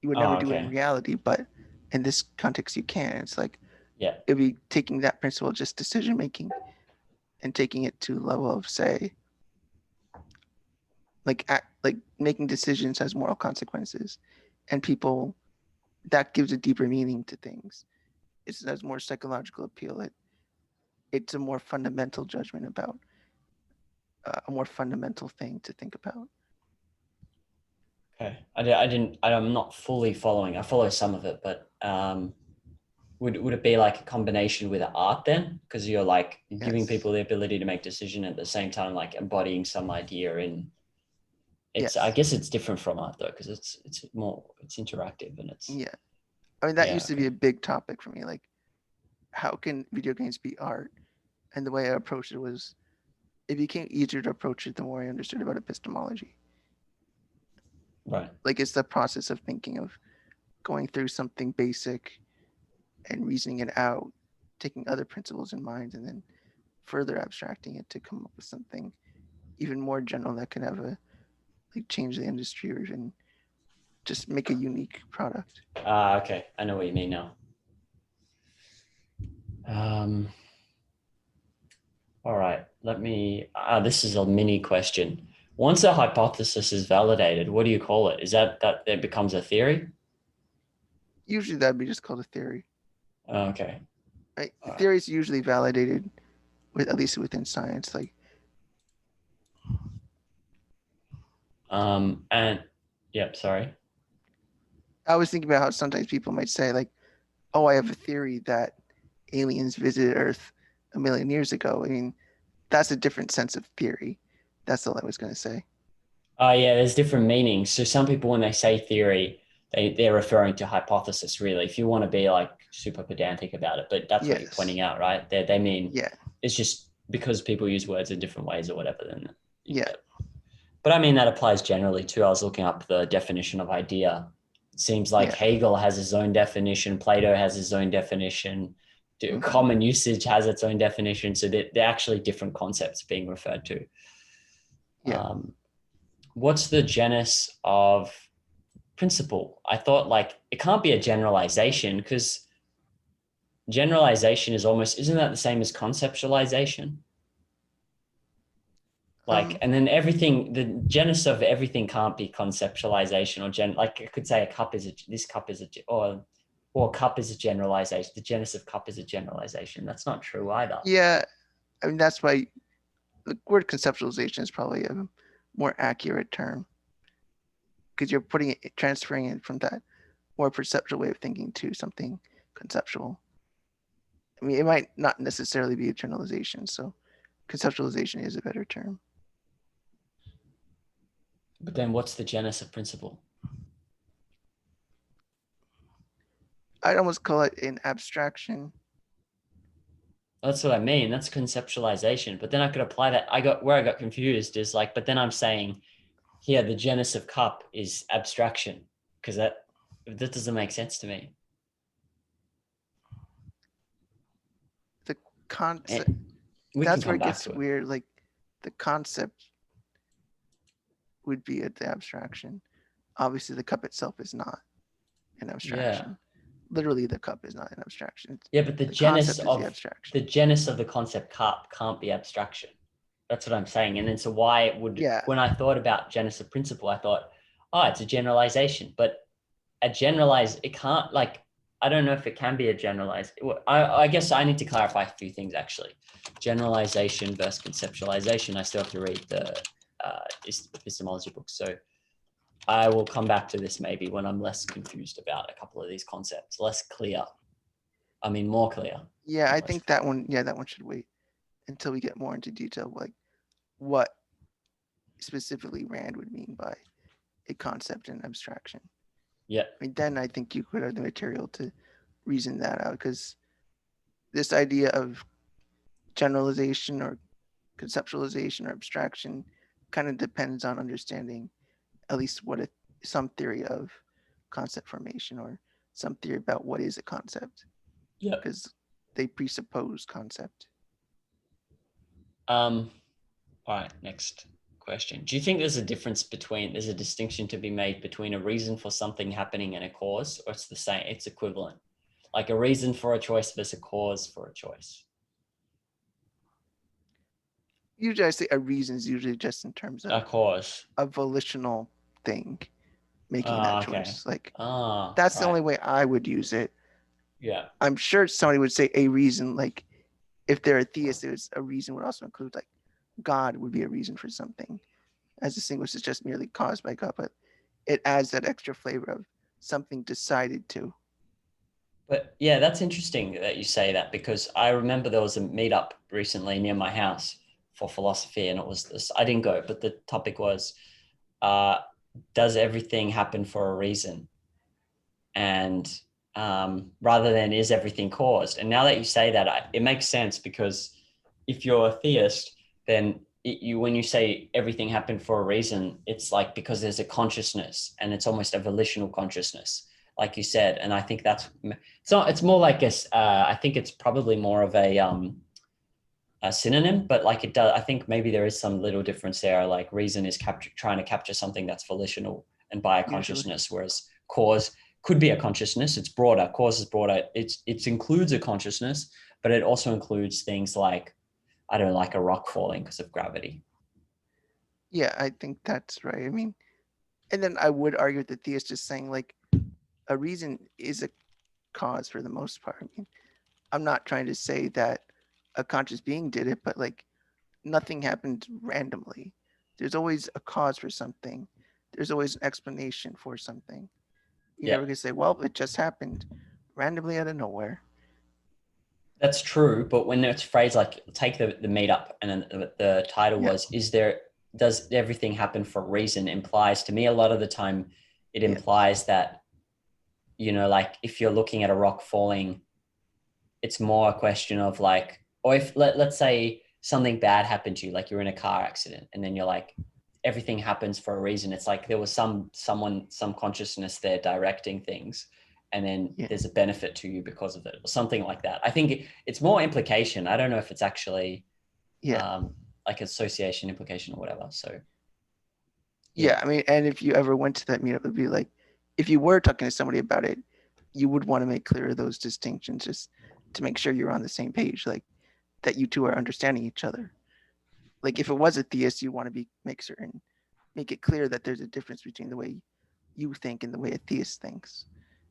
You would never do it in Okay. reality, but in this context, you can. It's like Yeah. it'd be taking that principle, just decision making, and taking it to the level of, say, like making decisions has moral consequences, and people, that gives a deeper meaning to things. It has more psychological appeal. It's a more fundamental judgment about a more fundamental thing to think about. Okay. I didn't. I'm not fully following. I follow some of it, but would it be like a combination with art then? Because you're like giving Yes, people the ability to make decision at the same time, like embodying some idea in. It's. I yes, guess it's different from art though, because it's interactive and it's. yeah. I mean, that Yeah. used to be Okay. a big topic for me. Like, how can video games be art? And the way I approached it was, it became easier to approach it the more I understood about epistemology. Right. Like, it's the process of thinking of going through something basic and reasoning it out, taking other principles in mind, and then further abstracting it to come up with something even more general that can have a like change the industry, or even just make a unique product. Okay. I know what you mean now. Um, all right, this is a mini question. Once a hypothesis is validated, what do you call it? Is that it becomes a theory? Usually that'd be just called a theory. Okay. Right? All right. Theory is usually validated with, at least within science. Like, And yep, sorry. I was thinking about how sometimes people might say like, "Oh, I have a theory that aliens visited Earth a million years ago." I mean, that's a different sense of theory. That's all I was going to say. Oh yeah, there's different meanings. So some people, when they say theory, they're referring to hypothesis, really, if you want to be like super pedantic about it. But that's what you're Yes. pointing out, right? They mean Yeah. it's just because people use words in different ways or whatever, then Yeah. but I mean that applies generally too. I was looking up the definition of idea. It seems like Yeah. Hegel has his own definition, Plato has his own definition, Mm-hmm. common usage has its own definition. So they're actually different concepts being referred to. Yeah. What's the genus of principle? I thought like it can't be a generalization because generalization is almost, isn't that the same as conceptualization? Like, Um. and then everything, the genus of everything can't be conceptualization like I could say a cup is this cup is or cup is a generalization. The genus of cup is a generalization. That's not true either. Yeah. I mean, that's why the word conceptualization is probably a more accurate term because you're putting it, transferring it from that more perceptual way of thinking to something conceptual. I mean, it might not necessarily be a generalization. So conceptualization is a better term. But then what's the genus of principle? I'd almost call it an abstraction. That's what I mean. That's conceptualization. But then I could apply that. Where I got confused is like, but then I'm saying here the genus of cup is abstraction because that doesn't make sense to me. The concept, And we can that's where come it back gets to it. weird. Like the concept would be the abstraction. Obviously, the cup itself is not an Yeah. abstraction. Literally, the cup is not an abstraction. Yeah, but The concept is the the abstraction. genus of the concept cup can't be abstraction. That's what I'm saying. And then so why would Yeah. when I thought about genus of principle, I thought, oh, it's a generalization. But it can't like I don't know if it can be a generalized. I guess I need to clarify a few things actually. Generalization versus conceptualization. I still have to read the epistemology books. So I will come back to this maybe when I'm less confused about a couple of these concepts, less clear. I mean, more clear. Yeah, I Less think clear. that one. Yeah, that one should wait until we get more into detail, like what specifically Rand would mean by a concept and abstraction. Yeah. I mean, then I think you could have the material to reason that out because this idea of generalization or conceptualization or abstraction kind of depends on understanding at least some theory of concept formation or some theory about what is a concept Yeah. because they presuppose concept. All right. Next question. Do you think there's a distinction to be made between a reason for something happening and a cause, or it's the same? It's equivalent. Like a reason for a choice versus a cause for a choice. Usually, I say a reason is usually just in terms A of cause. a volitional thing making that Okay. choice. Like that's the Right. only way I would use it. Yeah. I'm sure somebody would say a reason, like if they're a theist, there's a reason would also include like God would be a reason for something, as distinguished as just merely caused by God, but it adds that extra flavor of something decided to. But yeah, that's interesting that you say that because I remember there was a meetup recently near my house for philosophy, and it was this. I didn't go, but the topic was, uh, does everything happen for a reason? And rather than is everything caused? And now that you say that, it makes sense because if you're a theist, then when you say everything happened for a reason, it's like because there's a consciousness and it's almost a volitional consciousness, like you said. And I think it's more like I think it's probably more of a synonym, but like it does, I think maybe there is some little difference there. Like reason is trying to capture something that's volitional and by a Usually, consciousness, whereas cause could be a consciousness. It's broader. Cause is broader. It includes a consciousness, but it also includes things like, I don't know, like a rock falling because of gravity. Yeah, I think that's right. I mean, and then I would argue that theist is saying like a reason is a cause for the most part. I mean, I'm not trying to say that a conscious being did it, but like nothing happened randomly. There's always a cause for something. There's always an explanation for something. You Yeah, never can say, well, it just happened randomly out of nowhere. that's true. But when it's phrased like, take the meetup, and then the title Yeah, was, does everything happen for a reason, implies to me a lot of the time, it yeah, implies that, like if you're looking at a rock falling, it's more a question of like, or if let's say something bad happened to you, like you're in a car accident, and then you're like, everything happens for a reason. It's like there was some consciousness there directing things, and then yeah, there's a benefit to you because of it, or something like that. I think it's more implication. I don't know if it's actually yeah, like association, implication, or whatever. So yeah, yeah. I mean, and if you ever went to that meetup, it'd be like, if you were talking to somebody about it, you would want to make clear those distinctions just to make sure you're on the same page, like that you two are understanding each other. Like if it was a theist, you want to make certain, make it clear that there's a difference between the way you think and the way a theist thinks.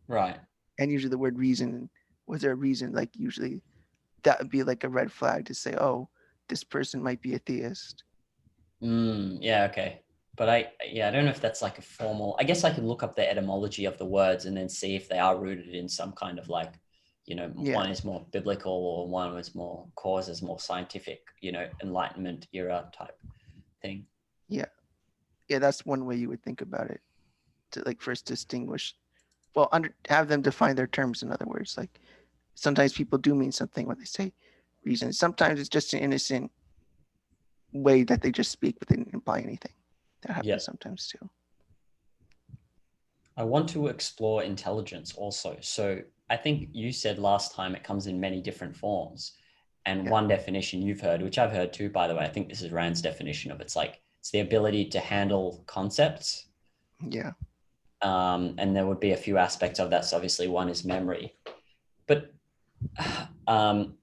right. And usually the word reason, was there a reason? Like usually that would be like a red flag to say, oh, this person might be a theist. Yeah, okay. But I don't know if that's like a formal. I guess I can look up the etymology of the words and then see if they are rooted in some kind of like, Yeah, one is more biblical or one was more cause is more scientific, Enlightenment era type thing. yeah, yeah. That's one way you would think about it, to like first distinguish. Well, have them define their terms. In other words, like sometimes people do mean something when they say reason. Sometimes it's just an innocent way that they just speak, but they didn't imply anything. That Yeah. happens sometimes too. I want to explore intelligence also. So I think you said last time it comes in many different forms. And Yeah, one definition you've heard, which I've heard too, by the way, I think this is Rand's definition of it's the ability to handle concepts. yeah. And there would be a few aspects of that. So obviously one is memory. But um,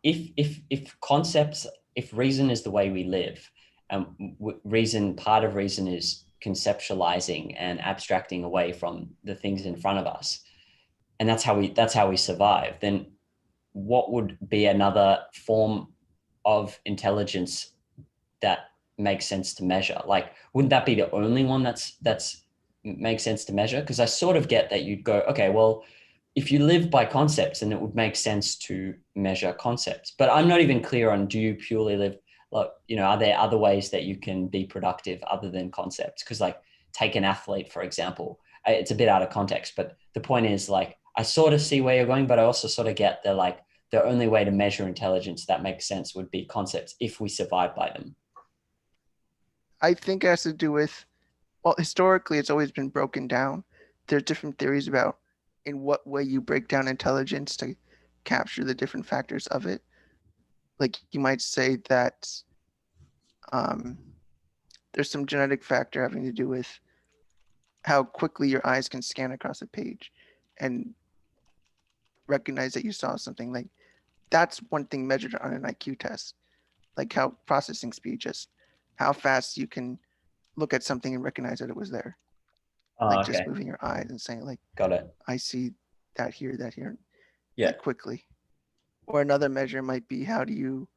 if concepts, if reason is the way we live, part of reason is conceptualizing and abstracting away from the things in front of us, and that's how we survive. Then what would be another form of intelligence that makes sense to measure? Like, wouldn't that be the only one that's makes sense to measure? Because I sort of get that you'd go, okay, well, if you live by concepts, then it would make sense to measure concepts. But I'm not even clear on, do you purely live, like, are there other ways that you can be productive other than concepts? Because like, take an athlete, for example. It's a bit out of context, but the point is, like, I sort of see where you're going, but I also sort of get that, like, the only way to measure intelligence that makes sense would be concepts if we survive by them. I think it has to do with, well, historically, it's always been broken down. There's different theories about in what way you break down intelligence to capture the different factors of it. Like you might say that um, there's some genetic factor having to do with how quickly your eyes can scan across a page and recognize that you saw something. Like that's one thing measured on an IQ test, like how processing speed, just how fast you can look at something and recognize that it was there. Oh, Like just okay. moving your eyes and saying like, Got it. I see that here, Yeah. like quickly. Or another measure might be how do you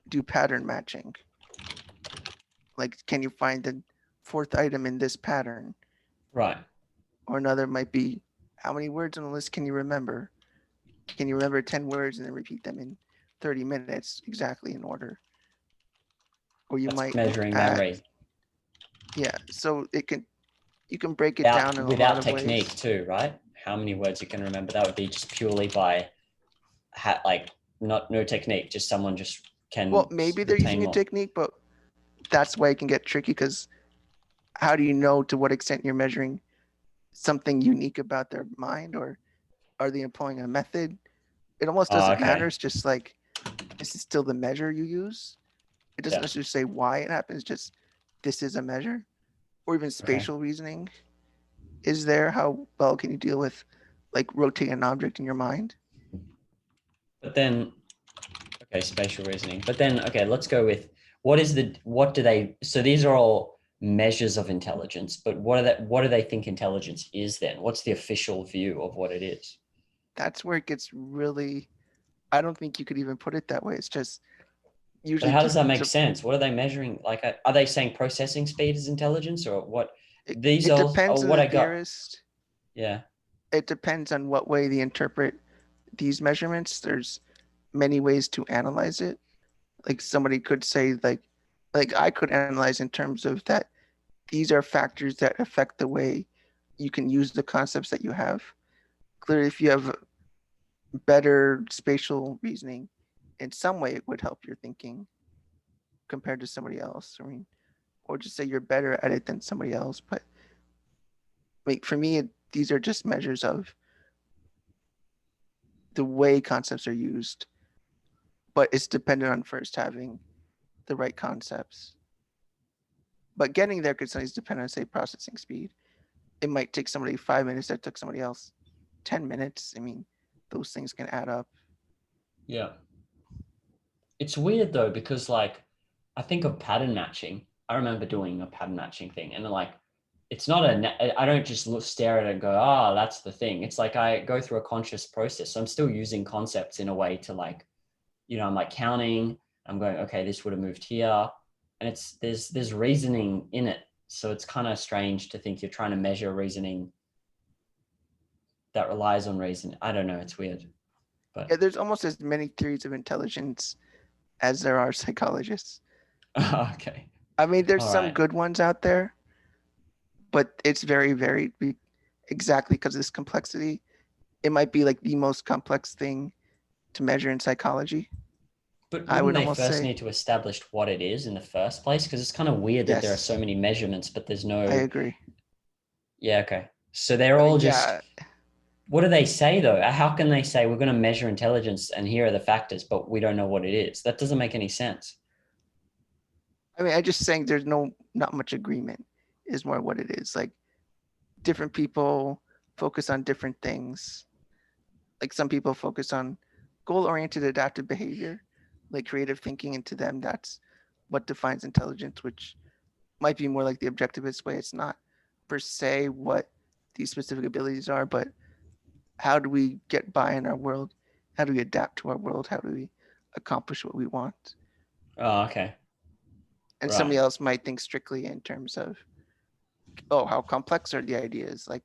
do pattern matching? Like, can you find the fourth item in this pattern? Right. Or another might be how many words on the list can you remember? Can you remember 10 words and then repeat them in 30 minutes exactly in order? Or you That's might measuring add, memory yeah, so you can break it down without in a lot without of technique ways. too, right? How many words you can remember? That would be just purely by like, not no technique, just someone just Well, can maybe they're retain using a more. technique, but that's why it can get tricky because how do you know to what extent you're measuring something unique about their mind, or are they employing a method? It almost Oh, doesn't matter. okay. It's just like, this is still the measure you use. It doesn't Yeah. necessarily say why it happens, just this is a measure. Or even Okay. spatial reasoning. is there? How well can you deal with like rotating an object in your mind? But then, okay, spatial reasoning. But then, okay, let's go with what do they, so these are all measures of intelligence, but what do they think intelligence is then? What's the official view of what it is? That's where it gets really, I don't think you could even put it that way. It's just But usually how does just that make so sense? What are they measuring? Like, are they saying processing speed is intelligence or what? These it are depends on what the I got. theorist. Yeah. It depends on what way they interpret these measurements. There's many ways to analyze it. Like somebody could say like I could analyze in terms of that these are factors that affect the way you can use the concepts that you have. Clearly, if you have better spatial reasoning, in some way it would help your thinking compared to somebody else. I mean, or just say you're better at it than somebody else. But like for me, these are just measures of the way concepts are used. But it's dependent on first having the right concepts. But getting there could sometimes depend on, say, processing speed. It might take somebody 5 minutes that took somebody else 10 minutes. I mean, those things can add up. Yeah. It's weird though, because like I think of pattern matching. I remember doing a pattern matching thing, and like it's not I don't just stare at it and go, ah, that's the thing. It's like I go through a conscious process. So I'm still using concepts in a way to like, I'm like counting. I'm going, okay, this would have moved here, and there's reasoning in it. So it's kind of strange to think you're trying to measure reasoning that relies on reason. I don't know. It's weird, but Yeah, there's almost as many theories of intelligence as there are psychologists. okay, I mean, there's all some right. good ones out there, but it's very varied exactly because of this complexity. It might be like the most complex thing to measure in psychology. But I wouldn't would they almost first say, need to establish what it is in the first place? Because it's kind of weird that there are so yes, many measurements, but there's I no. agree. Yeah, okay. So they're I all mean, just. yeah, What do they say though? How can they say we're going to measure intelligence and here are the factors, but we don't know what it is? That doesn't make any sense. I mean, I just saying there's not much agreement is more what it is. Like different people focus on different things. Like some people focus on goal-oriented adaptive behavior, like creative thinking, and to them that's what defines intelligence, which might be more like the objectivist way. It's not per se what these specific abilities are, but how do we get by in our world? How do we adapt to our world? How do we accomplish what we want? Oh, okay. And Right. somebody else might think strictly in terms of, oh, how complex are the ideas? Like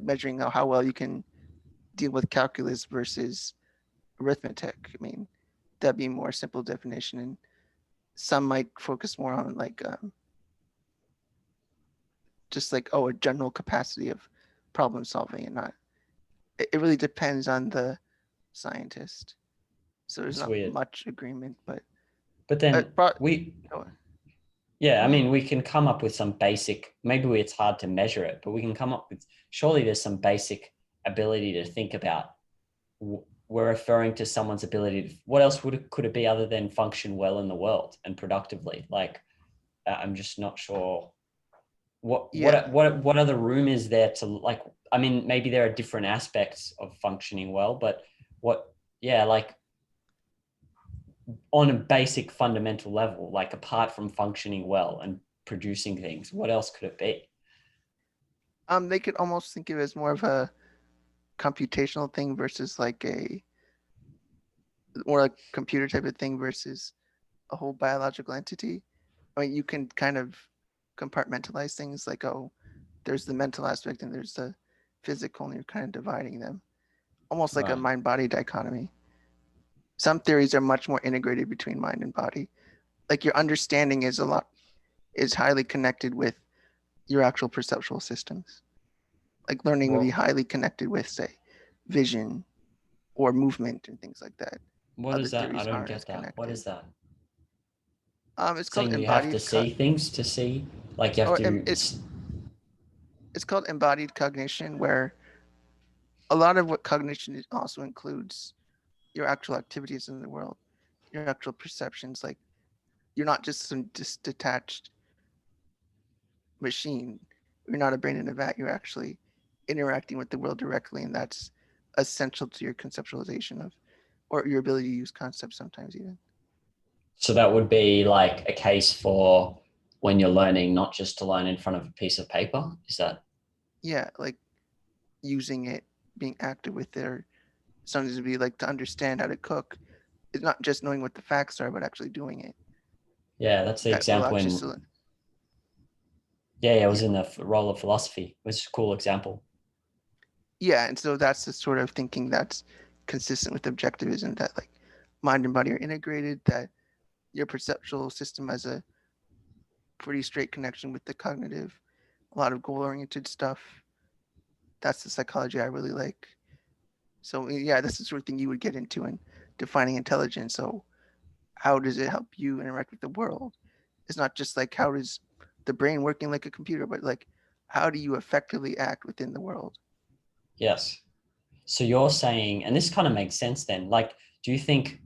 measuring how well you can deal with calculus versus arithmetic. I mean, that'd be a more simple definition. And some might focus more on like just like, oh, a general capacity of problem solving and not. It really depends on the scientist. So there's It's not weird. much agreement, but But then but we, go yeah, I ahead. mean, we can come up with some basic, maybe it's hard to measure it, but we can come up with, surely there's some basic ability to think about. We're referring to someone's ability to, what else could it be other than function well in the world and productively? Like, I'm just not sure what Yeah. what what what other room is there to like. I mean, maybe there are different aspects of functioning well, but what, yeah, like on a basic fundamental level, like apart from functioning well and producing things, what else could it be? They could almost think of it as more of a computational thing versus like a more like computer type of thing versus a whole biological entity. I mean, you can kind of compartmentalize things like, oh, there's the mental aspect and there's the physical, and you're kind of dividing them almost like a Right. mind body dichotomy. Some theories are much more integrated between mind and body. Like your understanding is highly connected with your actual perceptual systems. Like learning would be What highly connected with, say, vision or movement and things like that. what Other is that? I theories don't aren't as get that. What connected. is that? It's called Saying you have to see things to see, like you have or to. it's called embodied cognition, where a lot of what cognition also includes your actual activities in the world, your actual perceptions. Like you're not just some detached machine. You're not a brain in a vat. You're actually interacting with the world directly, and that's essential to your conceptualization of, or your ability to use concepts sometimes even. So that would be like a case for when you're learning, not just to learn in front of a piece of paper. Is that? Yeah, like using it, being active with it, or something to be like to understand how to cook. It's not just knowing what the facts are, but actually doing it. Yeah, that's the That example allows you in. to, Yeah, I was yeah, in the role of philosophy, which is a cool example. yeah. And so that's the sort of thinking that's consistent with objectivism, that like mind and body are integrated, that your perceptual system has a pretty straight connection with the cognitive, a lot of goal oriented stuff. That's the psychology I really like. So yeah, that's the sort of thing you would get into in defining intelligence. So how does it help you interact with the world? It's not just like how does the brain working like a computer, but like how do you effectively act within the world? Yes. So you're saying, and this kind of makes sense then. Like, do you think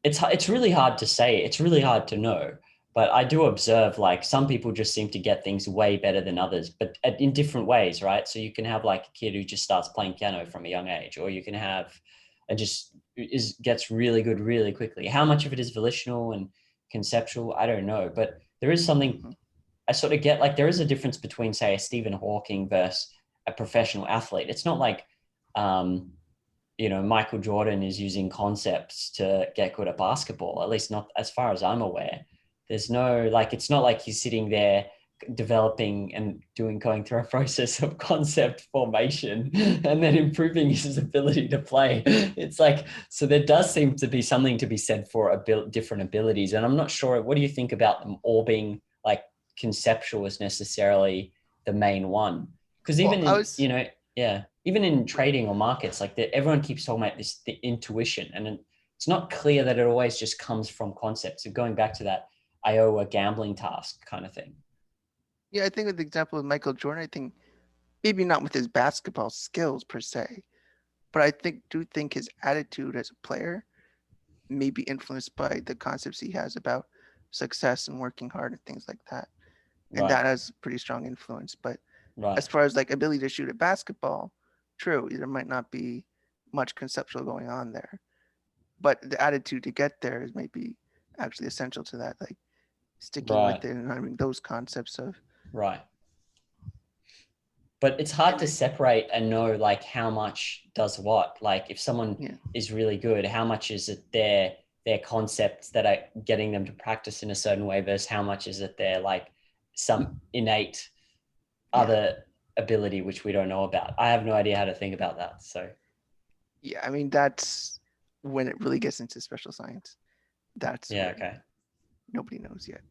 it's really hard to say, it's really hard to know, but I do observe like some people just seem to get things way better than others, but in different ways, right? So you can have like a kid who just starts playing piano from a young age, or you can have and just is gets really good really quickly. How much of it is volitional and conceptual, I don't know, but there is something Mm-hmm. I sort of get. Like there is a difference between, say, a Stephen Hawking versus a professional athlete. It's not like um Michael Jordan is using concepts to get good at basketball, at least not as far as I'm aware. There's no, like, it's not like he's sitting there developing and going through a process of concept formation and then improving his ability to play. It's like, so there does seem to be something to be said for different abilities. And I'm not sure, what do you think about them all being like conceptual as necessarily the main one? Because Well, even I in, was yeah, even in trading or markets, like everyone keeps talking about this, the intuition, and it's not clear that it always just comes from concepts. So going back to that Iowa gambling task kind of thing. yeah, I think with the example of Michael Jordan, I think maybe not with his basketball skills per se, but I think his attitude as a player may be influenced by the concepts he has about success and working hard and things like that. And Right, that has pretty strong influence. But right, as far as like ability to shoot a basketball, true, there might not be much conceptual going on there. But the attitude to get there is maybe actually essential to that, like sticking right, with it and having those concepts of right. But it's hard and to it, separate and know like how much does what. Like if someone yeah. is really good, how much is it their concepts that are getting them to practice in a certain way versus how much is it their like some innate Yeah. other ability which we don't know about. I have no idea how to think about that. So Yeah. I mean that's when it really gets into special science. That's yeah, where okay, nobody knows yet.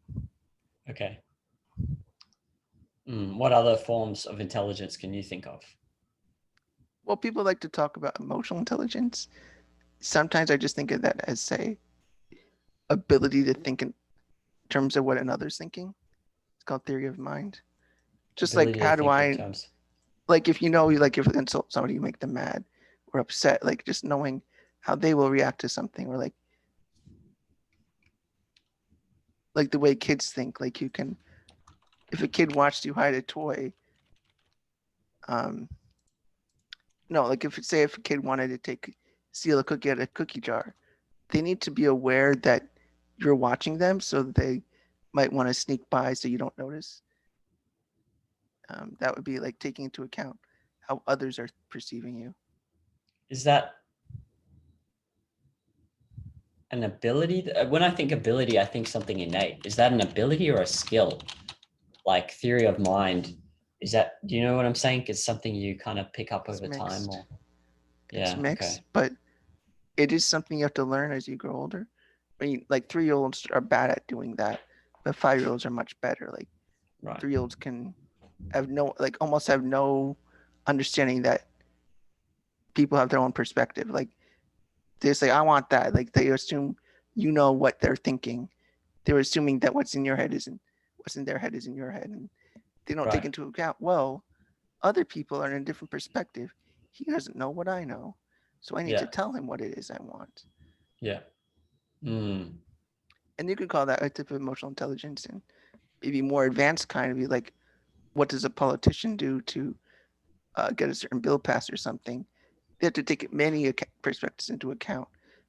okay. What other forms of intelligence can you think of? Well, people like to talk about emotional intelligence. Sometimes I just think of that as say ability to think in terms of what another's thinking. It's called theory of mind. Just like Ability to how do think in I terms. like if you know you like if you insult somebody, you make them mad or upset, like just knowing how they will react to something, or like the way kids think. Like you can if a kid watched you hide a toy, um no, like if a kid wanted to take steal a cookie out of a cookie jar, they need to be aware that you're watching them so they might want to sneak by so you don't notice. That would be like taking into account how others are perceiving you. Is that an ability? When I think ability, I think something innate. Is that an ability or a skill? Like theory of mind. Is that, do you know what I'm saying? It's something you kind of pick up It's over time mixed. or, It's yeah, mixed, okay. but it is something you have to learn as you grow older. I mean, like 3 year olds are bad at doing that, but 5 year olds are much better. Like Right. 3 year olds can have no, like almost have no understanding that people have their own perspective. Like they say, I want that. Like they assume you know what they're thinking. They're assuming that what's in your head isn't what's in their head is in your head. And they don't take Right. into account, well, other people are in a different perspective. He doesn't know what I know. So I need to Yeah. tell him what it is I want. Yeah. Mm. And you could call that a type of emotional intelligence, and maybe more advanced kind of be like what does a politician do to get a certain bill passed or something. They have to take many perspectives into account,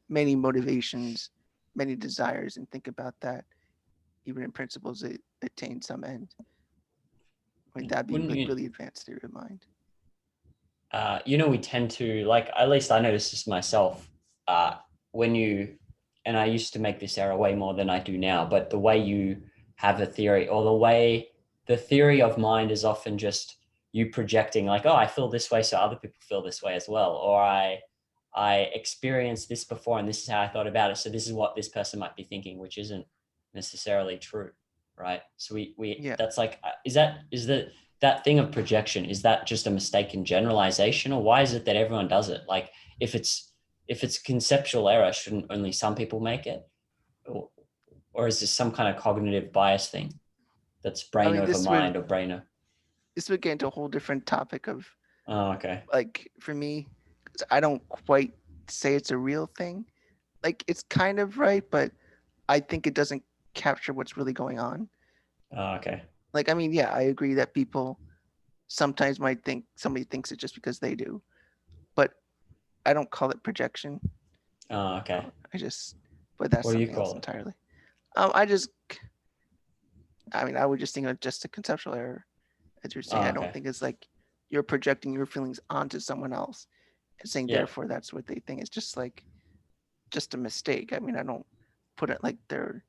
many motivations, many desires, and think about that. Even in principles, it attain some end. I mean, that'd be Wouldn't like you? really advanced theory of mind. We tend to, like, at least I noticed this myself. When you, and I used to make this error way more than I do now, but the way you have a theory, or the theory of mind is often just you projecting, like, oh, I feel this way, so other people feel this way as well, or I experienced this before, and this is how I thought about it, so this is what this person might be thinking, which isn't necessarily true, right? So we Yeah. that's like, is that thing of projection, is that just a mistaken generalization, or why is it that everyone does it? Like, if it's conceptual error, shouldn't only some people make it? Or is this some kind of cognitive bias thing that's I brain mean, over mind, or brain over... this would get into a whole different topic of Oh, okay. like for me, I don't quite say it's a real thing. Like it's kind of right, but I think it doesn't capture what's really going on. Oh, okay. Like, I mean, yeah, I agree that people sometimes might think somebody thinks it just because they do, but I don't call it projection. Oh, okay. I just, but that's What do you something else call it? entirely. I mean, I would just think of just a conceptual error, as you're saying. Oh, I don't okay. think it's like you're projecting your feelings onto someone else and saying, Yeah. therefore, that's what they think. It's just like, just a mistake. I mean, I don't put it like they're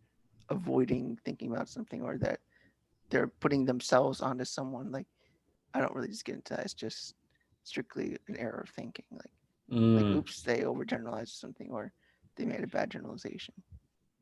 avoiding thinking about something or that they're putting themselves onto someone. Like, I don't really just get into that. It's just strictly an error of thinking. Like Mm. oops, they overgeneralized something or they made a bad generalization.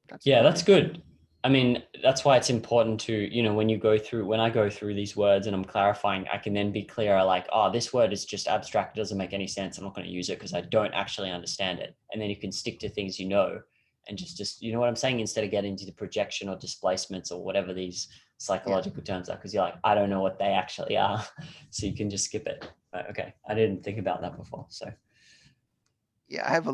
That's Yeah, about that's it. good. I mean, that's why it's important to, when I go through these words and I'm clarifying, I can then be clearer, like, oh, this word is just abstract, it doesn't make any sense, I'm not going to use it because I don't actually understand it. And then you can stick to things and just you know what I'm saying, instead of getting into the projection or displacements or whatever these Yeah. psychological terms are, because you're like, I don't know what they actually are. So you can just skip it. Okay. I didn't think about that before. So Yeah. I have a